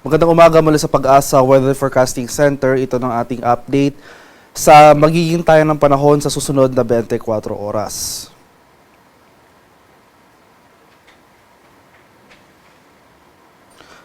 Magandang umaga mula sa Pag-asa Weather Forecasting Center. Ito ng ating update sa magiging tayo ng panahon sa susunod na 24 oras.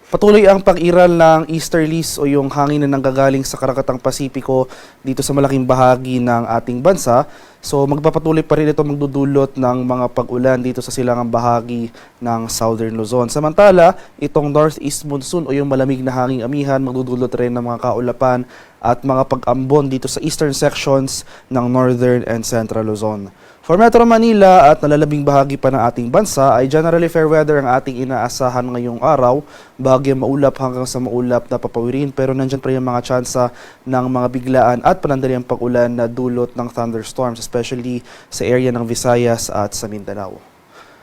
Patuloy ang pag-iral ng easterlies o yung hangin na nanggagaling sa Karakatang Pasipiko dito sa malaking bahagi ng ating bansa. So magpapatuloy pa rin ito magdudulot ng mga pag-ulan dito sa silangang bahagi ng Southern Luzon. Samantala, itong northeast monsoon o yung malamig na hanging amihan magdudulot rin ng mga kaulapan at mga pag-ambon dito sa eastern sections ng Northern and Central Luzon. For Metro Manila at nalalabing bahagi pa ng ating bansa ay generally fair weather ang ating inaasahan ngayong araw. Bahagi maulap hanggang sa maulap na papawirin pero nandyan pa rin mga tsansa ng mga biglaan at panandaliang pag-ulan na dulot ng thunderstorms especially sa area ng Visayas at sa Mindanao.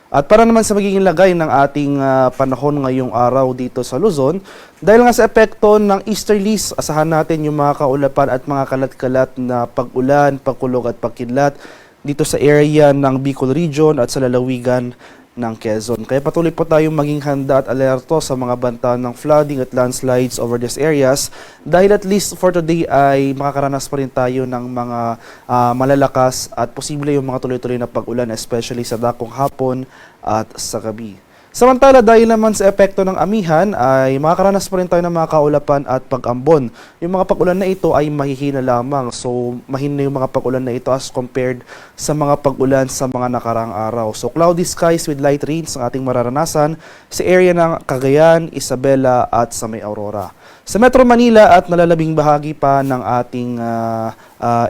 At para naman sa magiging lagay ng ating panahon ngayong araw dito sa Luzon, dahil nga sa epekto ng easterlies, asahan natin yung mga kaulapan at mga kalat-kalat na pag-ulan, pagkulog at pagkidlat dito sa area ng Bicol Region at sa lalawigan ng Quezon. Kaya patuloy po tayong maging handa at alerto sa mga banta ng flooding at landslides over these areas dahil at least for today ay makakaranas pa rin tayo ng mga malalakas at posible yung mga tuloy-tuloy na pag-ulan especially sa dakong hapon at sa gabi. Samantala, dahil naman sa epekto ng amihan ay makakaranas pa rin tayo ng mga kaulapan at pag-ambon. Yung mga pag-ulan na ito ay mahihina lamang. So, mahina yung mga pag-ulan na ito as compared sa mga pag-ulan sa mga nakaraang araw. So, cloudy skies with light rains ang ating mararanasan sa area ng Cagayan, Isabela at sa may Aurora. Sa Metro Manila at nalalabing bahagi pa ng ating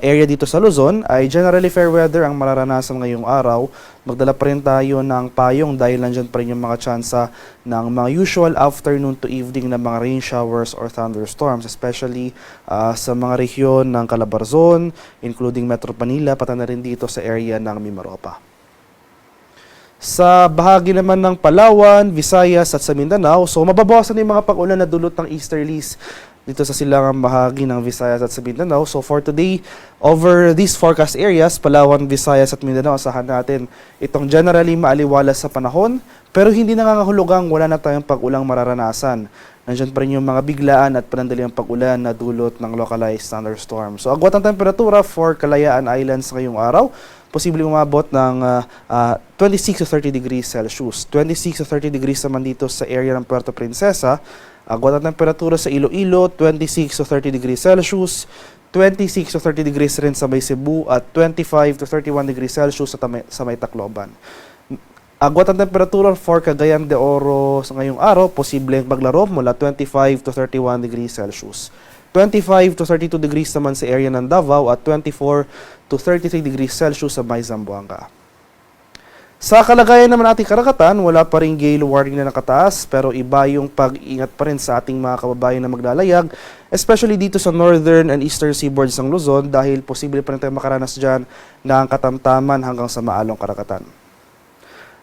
area dito sa Luzon ay generally fair weather ang mararanasan ngayong araw. Magdala pa rin tayo ng payong dahil nandyan pa rin yung mga tsansa ng mga usual afternoon to evening na mga rain showers or thunderstorms, especially sa mga rehiyon ng Calabarzon, including Metro Manila, pati na rin dito sa area ng Mimaropa. Sa bahagi naman ng Palawan, Visayas at sa Mindanao, so mababawasan yung mga pag-ulan na dulot ng easterlies dito sa silangang bahagi ng Visayas at sa Mindanao. So for today, over these forecast areas, Palawan, Visayas at Mindanao, asahan natin itong generally maaliwalas sa panahon, pero hindi nangangahulugang wala na tayong pag-ulang mararanasan. Nandiyan pa rin yung mga biglaan at panandaliang pag-ulan na dulot ng localized thunderstorms. So agwat ang temperatura for Kalayaan Islands ngayong araw, posibleng umabot ng 26 to 30 degrees Celsius. 26 to 30 degrees naman dito sa area ng Puerto Princesa. Agwat ang temperatura sa Iloilo, 26 to 30 degrees Celsius. 26 to 30 degrees rin sa may Cebu at 25 to 31 degrees Celsius sa may Tacloban. Agwat ang temperatura for Cagayan de Oro sa ngayong araw, posibleng maglaro mula 25 to 31 degrees Celsius. 25 to 32 degrees naman sa area ng Davao at 24 to 33 degrees Celsius sa may Zamboanga. Sa kalagayan naman ating karagatan, wala pa rin gale warning na nakataas pero iba yung pag-ingat pa rin sa ating mga kababayan na maglalayag, especially dito sa northern and eastern seaboards ng Luzon dahil posible pa rin tayo makaranas dyan ng katamtaman hanggang sa maalong karagatan.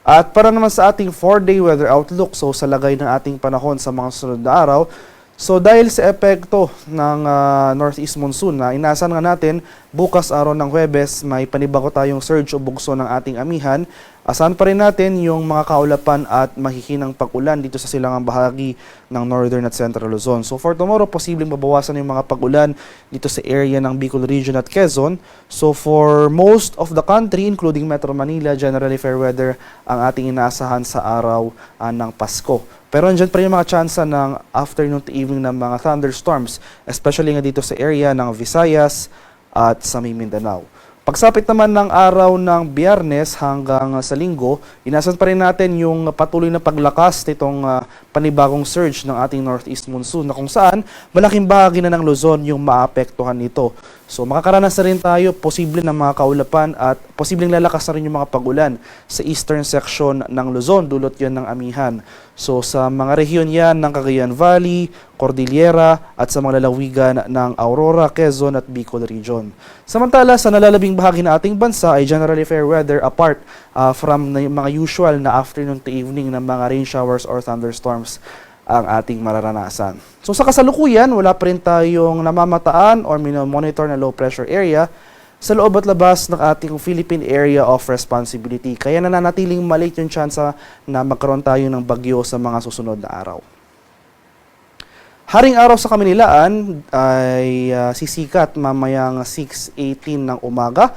At para naman sa ating 4-day weather outlook, so sa lagay ng ating panahon sa mga sunod na araw, so dahil sa epekto ng northeast monsoon na inaasahan nga natin, bukas araw ng Huwebes may panibago tayong surge o bugso ng ating amihan. Asahan pa rin natin yung mga kaulapan at mahihinang pag-ulan dito sa silangang bahagi ng Northern at Central Luzon. So for tomorrow, posibleng mabawasan yung mga pag-ulan dito sa area ng Bicol Region at Quezon. So for most of the country, including Metro Manila, generally fair weather ang ating inaasahan sa araw ng Pasko. Pero andyan pa rin yung mga tsansa ng afternoon to evening ng mga thunderstorms, especially nga dito sa area ng Visayas at sa Mindanao. Pagsapit naman ng araw ng Biyernes hanggang sa Linggo, inasan pa rin natin yung patuloy na paglakas nitong panibagong surge ng ating northeast monsoon na kung saan malaking bahagi na ng Luzon yung maapektuhan nito. So makakaranas na rin tayo posible ng mga kaulapan at posibleng lalakas na rin yung mga pag-ulan sa eastern section ng Luzon, dulot yan ng amihan. So sa mga rehiyon yan ng Cagayan Valley, Cordillera at sa mga lalawigan ng Aurora, Quezon at Bicol Region. Samantala sa nalalabing bahagi ng ating bansa ay generally fair weather apart from the mga usual na afternoon to evening ng mga rain showers or thunderstorms ang ating mararanasan. So sa kasalukuyan, wala pa rin tayong namamataan or monitor na low pressure area sa loob at labas ng ating Philippine Area of Responsibility. Kaya nananatiling maliit yung tsansa na magkaroon tayo ng bagyo sa mga susunod na araw. Haring araw sa Kaminilaan ay sisikat mamayang 6:18 ng umaga.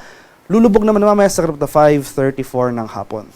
Lulubog naman mamaya sa 5:34 ng hapon.